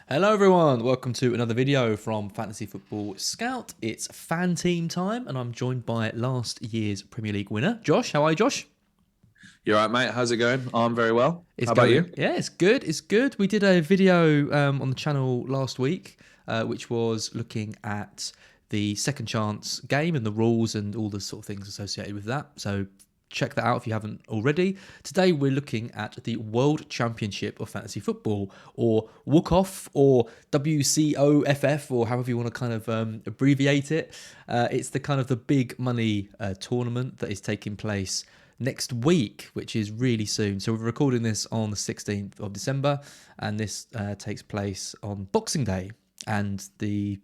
Hello everyone, welcome to another video from Fantasy Football Scout. It's FanTeam time and I'm joined by last year's Premier League winner, Josh. How are you, Josh? You're right, mate. How's it going? I'm very well. It's How about going, you? yeah, it's good, it's good. We did a video on the channel last week, which was looking at the second chance game and the rules and all the sort of things associated with that. So check that out if you haven't already. Today we're looking at the World Championship of Fantasy Football, or WCOFF, or WCOFF, or however you want to kind of abbreviate it. It's the kind of the big money tournament that is taking place next week, which is really soon. So we're recording this on the 16th of December, and this takes place on Boxing Day and the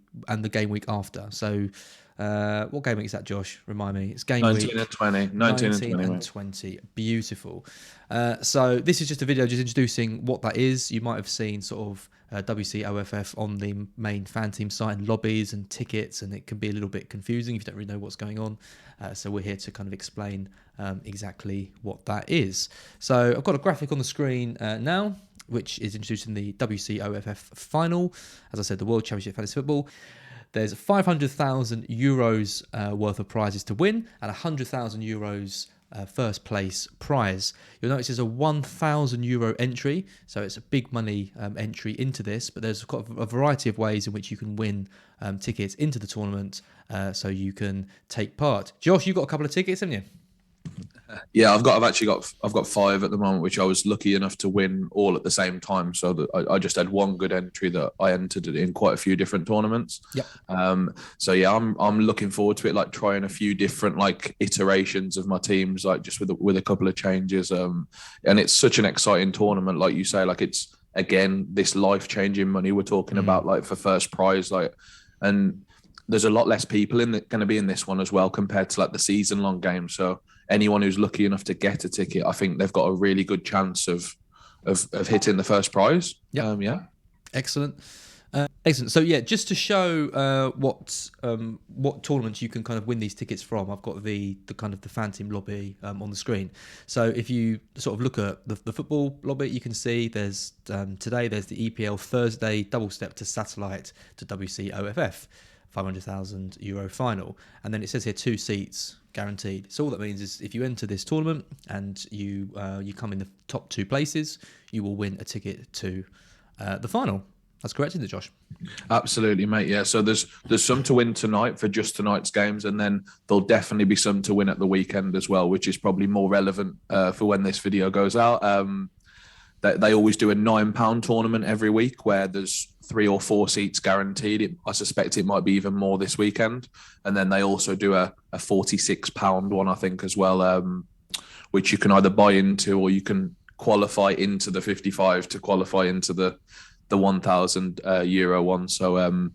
game week after. So what game week is that, Josh? Remind me. It's game 19 week and 20. 19 and 20, mate. 20. Beautiful. So this is just a video just introducing what that is. You might have seen sort of WCOFF on the main FanTeam site and lobbies and tickets, and it can be a little bit confusing if you don't really know what's going on. So we're here to kind of explain exactly what that is. So I've got a graphic on the screen now, which is introducing the WCOFF final. As I said, the World Championship of Fantasy Football. There's 500,000 euros worth of prizes to win and 100,000 euros first place prize. You'll notice there's a 1,000 euro entry, so it's a big money entry into this, but there's got a variety of ways in which you can win tickets into the tournament, so you can take part. Josh, you've got a couple of tickets, haven't you? Yeah, I've got five at the moment, which I was lucky enough to win all at the same time. So that I just had one good entry that I entered in quite a few different tournaments. Yep. So yeah, I'm looking forward to it, like trying a few different like iterations of my teams, like just with a couple of changes. And it's such an exciting tournament, like you say, like it's again this life-changing money we're talking about, like for first prize, like and there's a lot less people going to be in this one as well compared to like the season-long game. So anyone who's lucky enough to get a ticket, I think they've got a really good chance of hitting the first prize. Yep. Yeah. Excellent. Excellent. So yeah, just to show what tournaments you can kind of win these tickets from, I've got the kind of the FanTeam lobby on the screen. So if you sort of look at the football lobby, you can see there's today there's the EPL Thursday double step to satellite to WCOFF. 500,000 euro final, and then it says here 2 seats guaranteed. So all that means is if you enter this tournament and you come in the top 2 places, you will win a ticket to the final. That's correct, isn't it, Josh? Absolutely, mate. Yeah. So there's some to win tonight for just tonight's games, and then there'll definitely be some to win at the weekend as well, which is probably more relevant for when this video goes out. They always do a £9 tournament every week where there's 3 or 4 seats guaranteed. I suspect it might be even more this weekend. And then they also do a £46 one, I think, as well, which you can either buy into or you can qualify into the 55 to qualify into the 1,000 euro one. So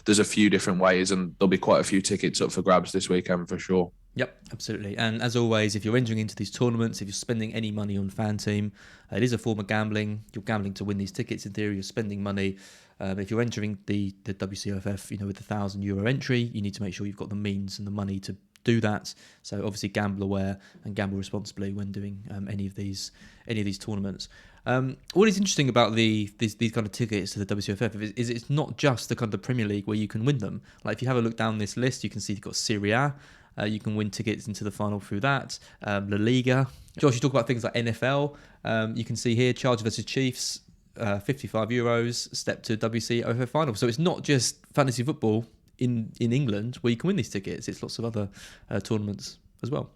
there's a few different ways, and there'll be quite a few tickets up for grabs this weekend for sure. Yep, absolutely. And as always, if you're entering into these tournaments, if you're spending any money on FanTeam, it is a form of gambling. You're gambling to win these tickets. In theory, you're spending money. If you're entering the WCOFF, with the 1,000 euro entry, you need to make sure you've got the means and the money to do that. So obviously, gamble aware and gamble responsibly when doing any of these tournaments. What is interesting about these kind of tickets to the WCOFF is it's not just the kind of the Premier League where you can win them. Like if you have a look down this list, you can see you've got Serie A. You can win tickets into the final through that. La Liga. Josh, you talk about things like NFL. You can see here, Chargers versus Chiefs, 55 euros, step to WCOFF final. So it's not just fantasy football in England where you can win these tickets. It's lots of other tournaments as well.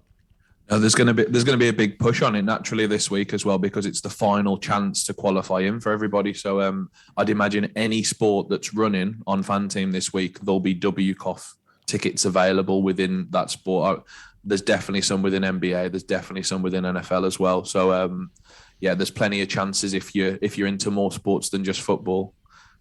There's going to be a big push on it naturally this week as well, because it's the final chance to qualify in for everybody. So I'd imagine any sport that's running on FanTeam this week, there'll be WCOFF tickets available within that sport. There's definitely some within NBA. There's definitely some within NFL as well. So yeah, there's plenty of chances if you're into more sports than just football.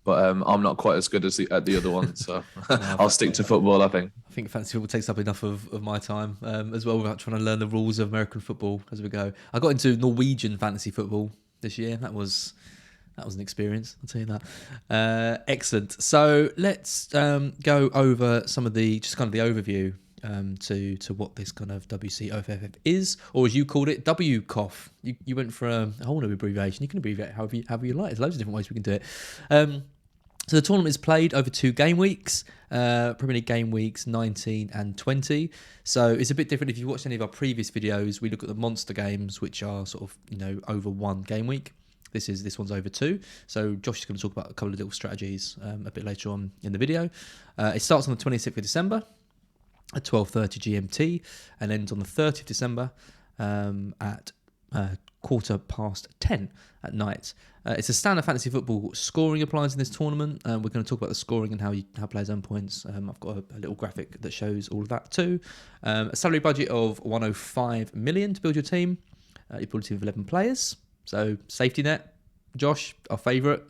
But I'm not quite as good as the other ones, so I'll stick to football, I think. I think fantasy football takes up enough of my time as well, without trying to learn the rules of American football as we go. I got into Norwegian fantasy football this year. That was an experience, I'll tell you that. Excellent. So let's go over some of the overview to what this kind of WCOFF is, or as you called it, WCOFF. You went for a whole new abbreviation. You can abbreviate however you like. There's loads of different ways we can do it. So the tournament is played over 2 game weeks, Premier League game weeks 19 and 20. So it's a bit different. If you watched any of our previous videos, we look at the monster games, which are sort of, over 1 game week. This one's over 2. So Josh is going to talk about a couple of little strategies a bit later on in the video. It starts on the 26th of December at 12:30 GMT and ends on the 30th of December at 10:15 at night. It's a standard fantasy football scoring applies in this tournament. We're going to talk about the scoring and how players earn points. I've got a little graphic that shows all of that too. A salary budget of 105 million to build your team. You build a team of 11 players. So safety net, Josh, our favourite.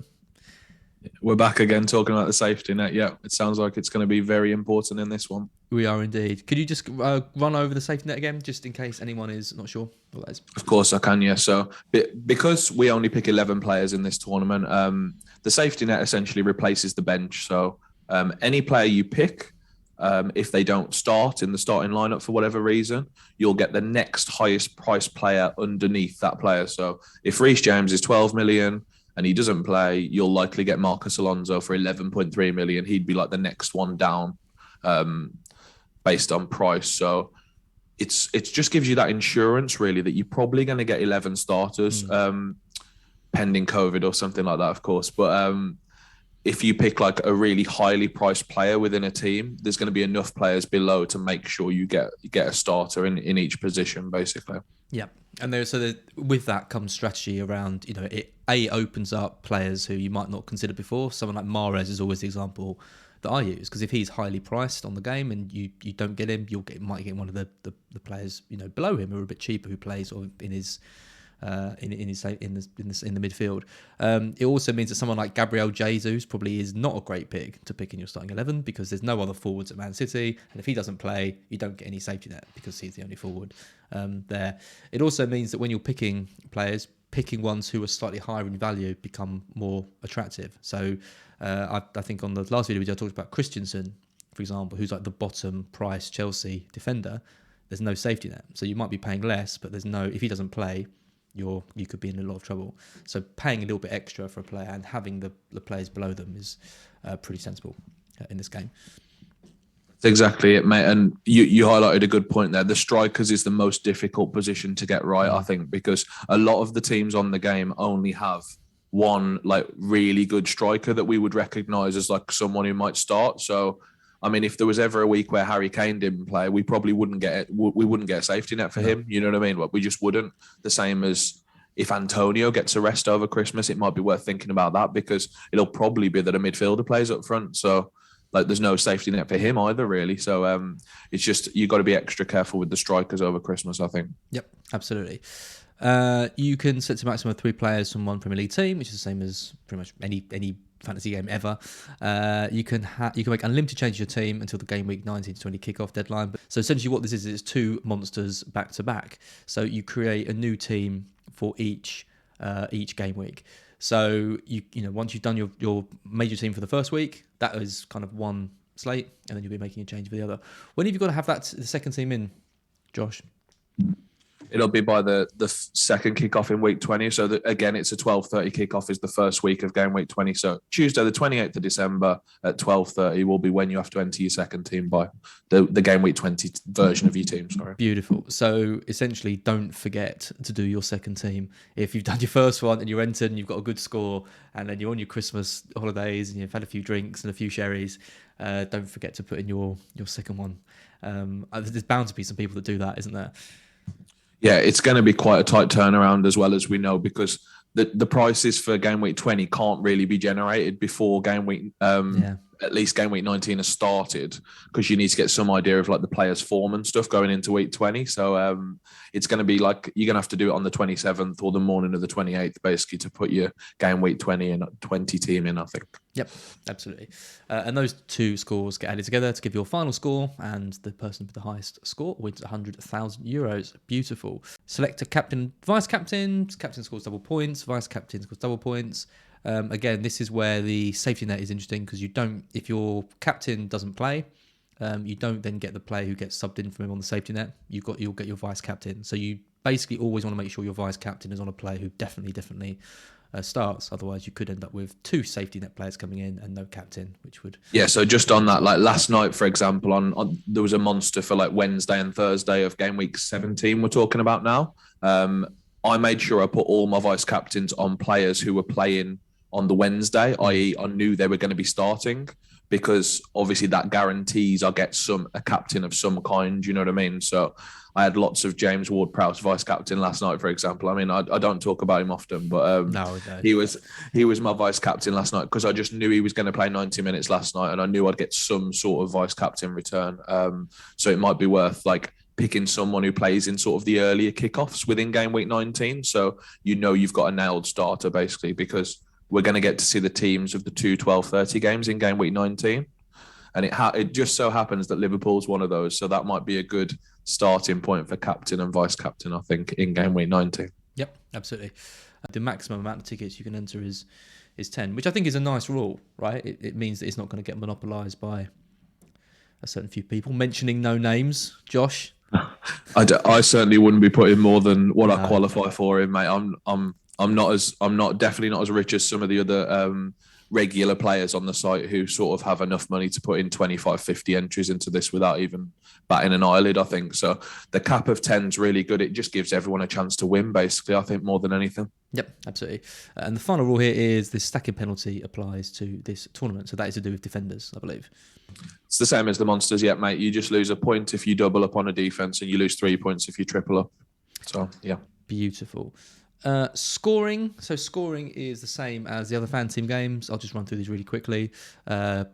We're back again talking about the safety net. Yeah, it sounds like it's going to be very important in this one. We are indeed. Could you just run over the safety net again, just in case anyone is not sure what that is? Of course I can, yeah. So because we only pick 11 players in this tournament, the safety net essentially replaces the bench. So any player you pick, if they don't start in the starting lineup for whatever reason, you'll get the next highest price player underneath that player. So if Reece James is 12 million and he doesn't play, you'll likely get Marcus Alonso for 11.3 million. He'd be like the next one down based on price. So it just gives you that insurance, really, that you're probably going to get 11 starters, pending COVID or something like that, of course. But if you pick like a really highly priced player within a team, there's going to be enough players below to make sure you get a starter in each position, basically. Yeah, and with that comes strategy around, it opens up players who you might not consider before. Someone like Mahrez is always the example that I use, because if he's highly priced on the game and you don't get him, might get one of the players below him who are a bit cheaper, who plays sort of in the midfield. It also means that someone like Gabriel Jesus probably is not a great pick to pick in your starting 11, because there's no other forwards at Man City, and if he doesn't play, you don't get any safety net because he's the only forward there. It also means that when you're picking players, picking ones who are slightly higher in value become more attractive. So I think on the last video I talked about Christensen, for example, who's like the bottom price Chelsea defender. There's no safety net, so you might be paying less, but if he doesn't play, you could be in a lot of trouble. So paying a little bit extra for a player and having the players below them is pretty sensible in this game. That's exactly it, mate. And you highlighted a good point there. The strikers is the most difficult position to get right, I think, because a lot of the teams on the game only have one like really good striker that we would recognise as like someone who might start. So, I mean, if there was ever a week where Harry Kane didn't play, we probably wouldn't get it. We wouldn't get a safety net for him. You know what I mean? We just wouldn't. The same as if Antonio gets a rest over Christmas, it might be worth thinking about that, because it'll probably be that a midfielder plays up front. So, like, there's no safety net for him either, really. So, it's just you got to be extra careful with the strikers over Christmas, I think. Yep, absolutely. You can set to maximum of 3 players from one Premier League team, which is the same as pretty much any fantasy game ever. You can make unlimited changes to your team until the game week 19 to 20 kickoff deadline. So essentially what this is 2 monsters back to back. So you create a new team for each game week. So once you've done your major team for the first week, that is kind of one slate, and then you'll be making a change for the other. When have you got to have the second team in, Josh? It'll be by the second kickoff in week 20. So again, it's a 12:30 kickoff is the first week of game week 20. So Tuesday, the 28th of December at 12:30 will be when you have to enter your second team by the game week 20 version of your team. Sorry. Beautiful. So essentially, don't forget to do your second team. If you've done your first one and you're entered and you've got a good score, and then you're on your Christmas holidays and you've had a few drinks and a few sherries, don't forget to put in your second one. There's bound to be some people that do that, isn't there? Yeah, it's going to be quite a tight turnaround as well, as we know, because the prices for game week 20 can't really be generated before game week, at least game week 19 has started, because you need to get some idea of like the players' form and stuff going into week 20. So it's going to be like you're going to have to do it on the 27th or the morning of the 28th, basically, to put your game week 20 and 20 team in, I think. Yep, absolutely. And those 2 scores get added together to give your final score, and the person with the highest score wins €100,000. Beautiful. Select a captain, vice captain. Captain scores double points. Vice captain scores double points. Again, this is where the safety net is interesting, because if your captain doesn't play, you don't then get the player who gets subbed in from him on the safety net. You'll get your vice captain. So you basically always want to make sure your vice captain is on a player who definitely starts. Otherwise, you could end up with 2 safety net players coming in and no captain, which would... Yeah, so just on that, like last night, for example, on there was a monster for like Wednesday and Thursday of game week 17 we're talking about now. I made sure I put all my vice captains on players who were playing on the Wednesday, i.e. I knew they were going to be starting, because obviously that guarantees I get a captain of some kind, you know what I mean? So I had lots of James Ward-Prowse vice captain last night, for example. I mean, I don't talk about him often, but No. he was my vice captain last night because I just knew he was going to play 90 minutes last night, and I knew I'd get some sort of vice captain return. So it might be worth like picking someone who plays in sort of the earlier kickoffs within game week 19. So you've got a nailed starter basically, because we're going to get to see the teams of the 2 12:30 games in game week 19. And it just so happens that Liverpool's one of those. So that might be a good starting point for captain and vice captain, I think, in game week 19. Yep, absolutely. The maximum amount of tickets you can enter is 10, which I think is a nice rule, right? It means that it's not going to get monopolised by a certain few people. Mentioning no names, Josh. I certainly wouldn't be putting more than what I qualify for in, mate. I'm definitely not as rich as some of the other regular players on the site who sort of have enough money to put in 25, 50 entries into this without even batting an eyelid, I think. So the cap of 10 is really good. It just gives everyone a chance to win, basically, I think, more than anything. Yep, absolutely. And the final rule here is the stacking penalty applies to this tournament. So that is to do with defenders, I believe. It's the same as the monsters, yeah, mate. You just lose a point if you double up on a defense, and you lose 3 points if you triple up. So, yeah. Beautiful. Scoring. So scoring is the same as the other FanTeam games. I'll just run through these really quickly.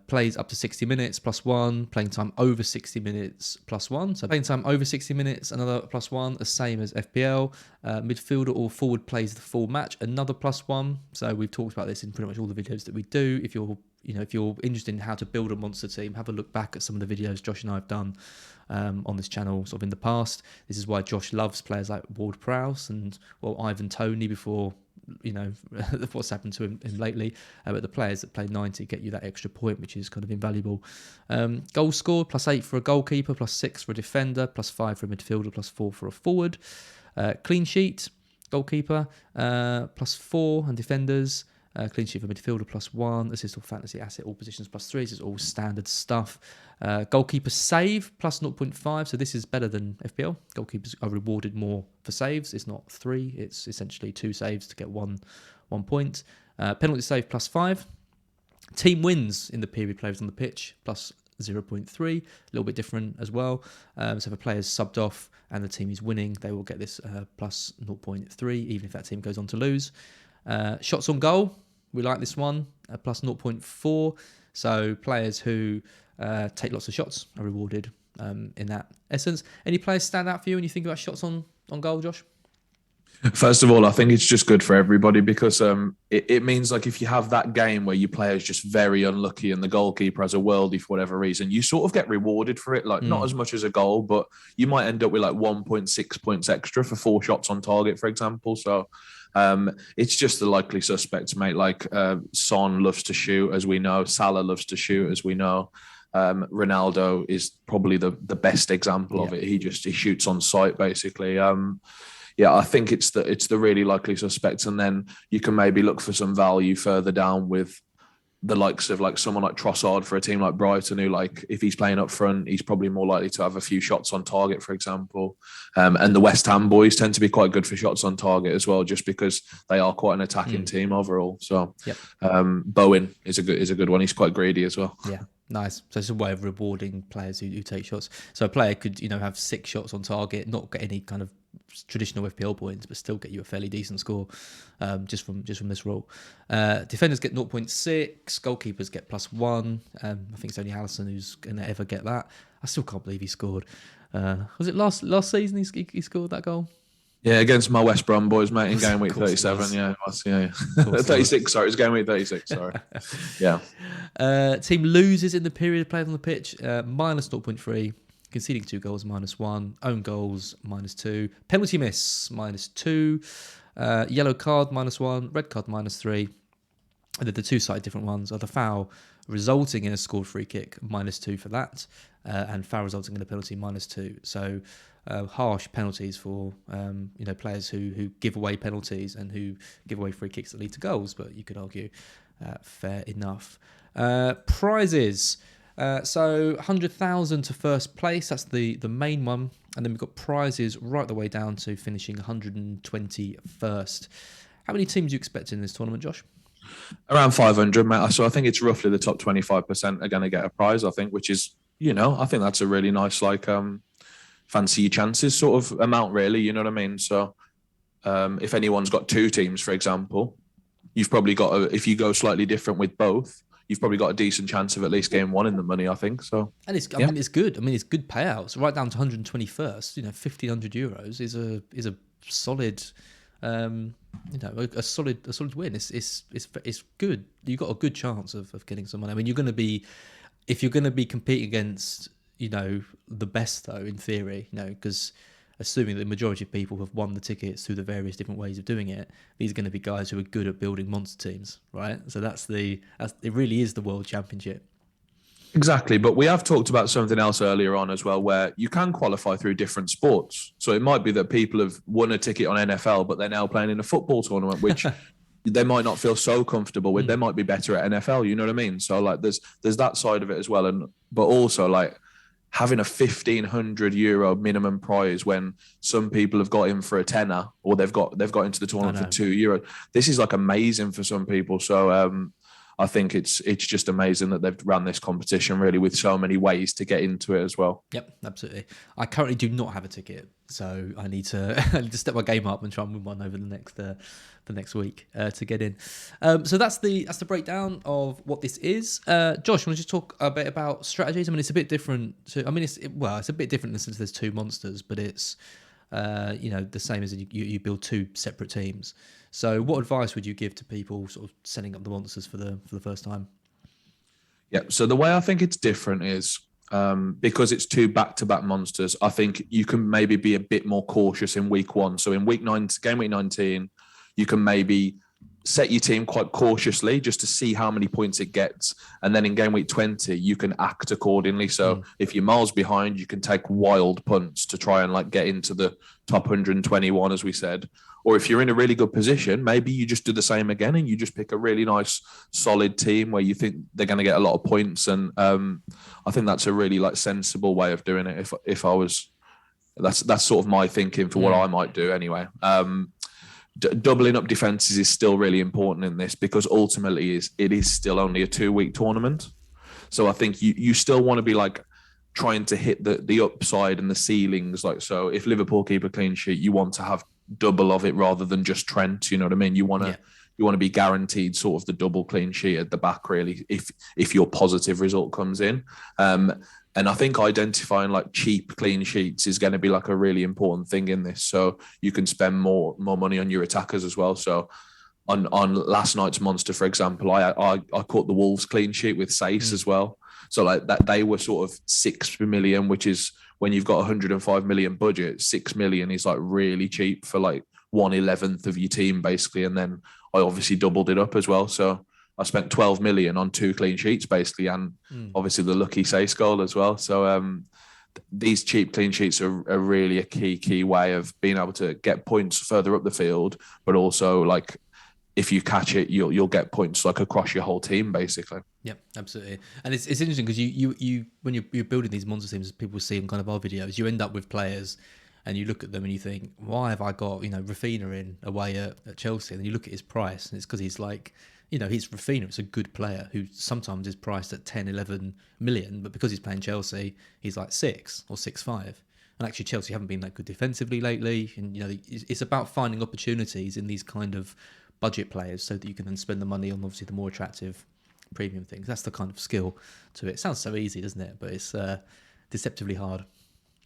Plays up to 60 minutes +1. Playing time over 60 minutes +1. So playing time over 60 minutes, another +1, the same as FPL. Midfielder or forward plays the full match, another +1. So we've talked about this in pretty much all the videos that we do. If you're interested in how to build a monster team, have a look back at some of the videos Josh and I have done on this channel sort of in the past. This is why Josh loves players like Ward-Prowse and Ivan Toney before what's happened to him lately. But the players that play 90 get you that extra point, which is kind of invaluable. Goals scored +8 for a goalkeeper, +6 for a defender, +5 for a midfielder, +4 for a forward. Clean sheet, goalkeeper, +4, and defenders. Clean sheet for midfielder +1, assist or fantasy asset, all positions +3. This is all standard stuff. Goalkeeper save +0.5. So this is better than FPL. Goalkeepers are rewarded more for saves. It's not 3. It's essentially 2 saves to get one point. Penalty save +5. Team wins in the period players on the pitch +0.3. A little bit different as well. So if a player is subbed off and the team is winning, they will get this +0.3, even if that team goes on to lose. Shots on goal, we like this one, +0.4. So players who take lots of shots are rewarded in that essence. Any players stand out for you when you think about shots on goal, Josh? First of all, I think it's just good for everybody because it means like if you have that game where your player is just very unlucky and the goalkeeper has a worldie for whatever reason, you sort of get rewarded for it. Like not as much as a goal, but you might end up with like 1.6 points extra for 4 shots on target, for example. So it's just the likely suspects, mate. Like Son loves to shoot, as we know. Salah loves to shoot, as we know. Ronaldo is probably the best example of it. He shoots on sight, basically. I think it's the really likely suspects, and then you can maybe look for some value further down with the likes of like someone like Trossard for a team like Brighton, who like if he's playing up front, he's probably more likely to have a few shots on target, for example. And the West Ham boys tend to be quite good for shots on target as well, just because they are quite an attacking team overall. So Bowen is a good one. He's quite greedy as well. Yeah. Nice. So it's a way of rewarding players who take shots. So a player could, have 6 shots on target, not get any kind of traditional FPL points, but still get you a fairly decent score just from this rule. Defenders get 0.6, goalkeepers get +1. I think it's only Alisson who's going to ever get that. I still can't believe he scored. Was it last season he scored that goal? Yeah, against my West Brom boys, mate, in game week 37. Yeah, it was. Yeah. 36, sorry. It was game week 36, sorry. Yeah. Team loses in the period played on the pitch, -0.3. Conceding 2 goals, -1. Own goals, -2. Penalty miss, -2. Yellow card, -1. Red card, -3. the two slightly different ones are the foul resulting in a scored free kick, -2 for that, and foul resulting in a penalty, -2. So harsh penalties for players who give away penalties and who give away free kicks that lead to goals, but you could argue fair enough. Prizes. So 100,000 to first place, that's the main one, and then we've got prizes right the way down to finishing 121st. How many teams do you expect in this tournament, Josh? Around 500, mate. So I think it's roughly the top 25% are going to get a prize, I think, which is, I think that's a really nice, fancy your chances sort of amount, really. You know what I mean? So if anyone's got two teams, for example, you've probably got, if you go slightly different with both, you've probably got a decent chance of at least getting one in the money, I think. So, and it's, I mean, it's good. I mean, it's good payouts right down to 121st. 1,500 euros is a solid, a solid win. It's good. You've got a good chance of getting some money. I mean, if you're going to be competing against, the best though, in theory, because assuming that the majority of people have won the tickets through the various different ways of doing it, these are going to be guys who are good at building monster teams, right? So it really is the World Championship. Exactly, but we have talked about something else earlier on as well, where you can qualify through different sports. So it might be that people have won a ticket on NFL, but they're now playing in a football tournament, which they might not feel so comfortable with. They might be better at NFL. You know what I mean? So there's that side of it as well, but also having a €1,500 minimum prize when some people have got in for a tenner, or they've got into the tournament for €2. This is amazing for some people. So I think it's just amazing that they've run this competition really with so many ways to get into it as well. Yep, absolutely. I currently do not have a ticket, so I need to step my game up and try and win one over the next week to get in. So that's the breakdown of what this is. Josh, want to just talk a bit about strategies? I mean, it's a bit different. It's a bit different in the sense there's two monsters, but it's the same as you build two separate teams. So what advice would you give to people sort of setting up the monsters for the first time? Yeah, so the way I think it's different is because it's two back-to-back monsters, I think you can maybe be a bit more cautious in week one. So in game week 19, you can maybe set your team quite cautiously just to see how many points it gets. And then in game week 20, you can act accordingly. So if you're miles behind, you can take wild punts to try and get into the top 121, as we said. Or if you're in a really good position, maybe you just do the same again and you just pick a really nice, solid team where you think they're going to get a lot of points. And I think that's a really sensible way of doing it. If I was, that's sort of my thinking for what I might do anyway. Doubling up defenses is still really important in this because ultimately it is still only a 2-week tournament. So I think you still want to be trying to hit the upside and the ceilings. So if Liverpool keep a clean sheet, you want to have double of it rather than just Trent. You know what I mean? You want to be guaranteed sort of the double clean sheet at the back, really, if your positive result comes in. And I think identifying cheap clean sheets is going to be a really important thing in this. So you can spend more money on your attackers as well. So on last night's monster, for example, I caught the Wolves clean sheet with Sace as well. So that they were sort of 6 million, which is when you've got 105 million budget, 6 million is really cheap for 1/11th of your team basically. And then I obviously doubled it up as well. So I spent 12 million on 2 clean sheets basically, and obviously the lucky Sace goal as well. So these cheap clean sheets are really a key way of being able to get points further up the field, but also if you catch it, you'll get points across your whole team basically. Yeah, absolutely. And it's interesting because you when you're building these monster teams, people see in kind of our videos, you end up with players and you look at them and you think, why have I got Rafinha in away at Chelsea? And then you look at his price and it's because he's he's Rafinha. It's a good player who sometimes is priced at 10, 11 million, but because he's playing Chelsea, he's 6 or 6.5. And actually Chelsea haven't been that good defensively lately. And it's about finding opportunities in these kind of budget players so that you can then spend the money on obviously the more attractive premium things. That's the kind of skill to it. It sounds so easy, doesn't it? But it's deceptively hard.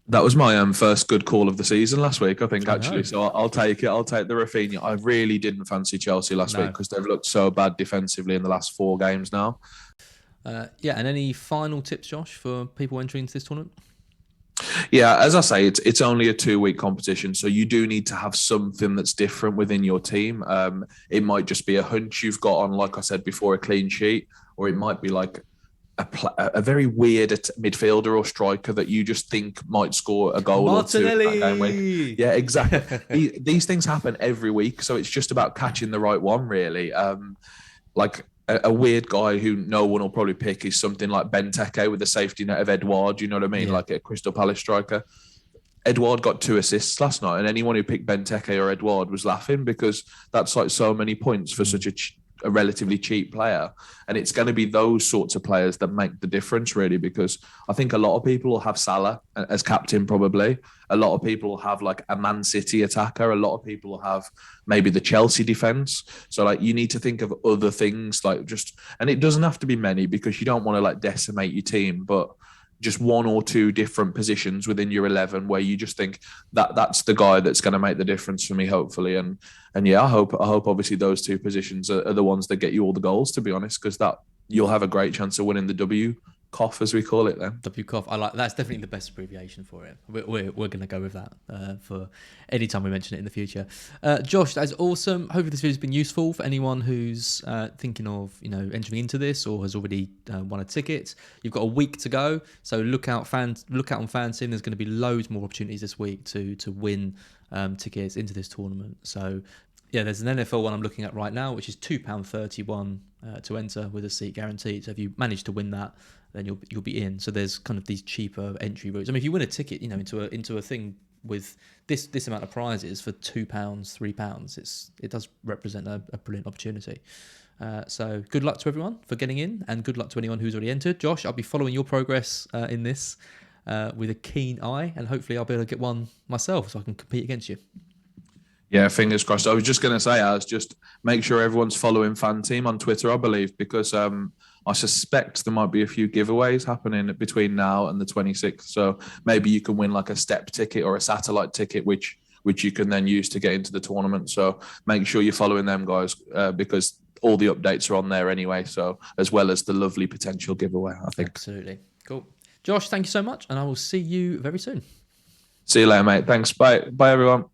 That was my first good call of the season last week, I think, actually. So I'll take it. I'll take the Rafinha. I really didn't fancy Chelsea last week because they've looked so bad defensively in the last 4 games now. And any final tips, Josh, for people entering into this tournament? Yeah, as I say, it's only a 2 week competition, so you do need to have something that's different within your team. It might just be a hunch you've got on, like I said before, a clean sheet, or it might be like a very weird midfielder or striker that you just think might score a goal or two in that game week. Martinelli. Yeah, exactly. These things happen every week, so it's just about catching the right one, really. Like a weird guy who no one will probably pick is something like Benteke with the safety net of Edouard. You know what I mean? Yeah. Like a Crystal Palace striker. Edouard got 2 assists last night, and anyone who picked Benteke or Edouard was laughing because that's like so many points for such a relatively cheap player. And it's going to be those sorts of players that make the difference, really, because I think a lot of people will have Salah as captain, probably. A lot of people will have like a Man City attacker. A lot of people will have maybe the Chelsea defense. So like you need to think of other things, like just, and it doesn't have to be many because you don't want to like decimate your team, but just 1 or 2 different positions within your 11 where you just think that that's the guy that's going to make the difference for me, hopefully. And yeah, I hope obviously those 2 positions are the ones that get you all the goals, to be honest, because that you'll have a great chance of winning the WCOFF, as we call it then. WCOFF. I like that's definitely the best abbreviation for it. We're going to go with that for any time we mention it in the future. Josh, that's awesome. Hopefully this video's been useful for anyone who's thinking of entering into this or has already won a ticket. You've got a week to go, so look out on FanTeam. There's going to be loads more opportunities this week to win tickets into this tournament. So yeah, there's an NFL one I'm looking at right now, which is £2.31 to enter with a seat guaranteed. So if you manage to win that, then you'll be in. So there's kind of these cheaper entry routes. I mean, if you win a ticket, into a thing with this amount of prizes for £2, £3, it does represent a brilliant opportunity. So good luck to everyone for getting in, and good luck to anyone who's already entered. Josh, I'll be following your progress in this with a keen eye, and hopefully I'll be able to get one myself so I can compete against you. Yeah, fingers crossed. I was just going to say, just make sure everyone's following FanTeam on Twitter, I believe, because I suspect there might be a few giveaways happening between now and the 26th. So maybe you can win like a step ticket or a satellite ticket, which you can then use to get into the tournament. So make sure you're following them, guys, because all the updates are on there anyway. So as well as the lovely potential giveaway, I think. Absolutely. Cool. Josh, thank you so much, and I will see you very soon. See you later, mate. Thanks. Bye. Bye, everyone.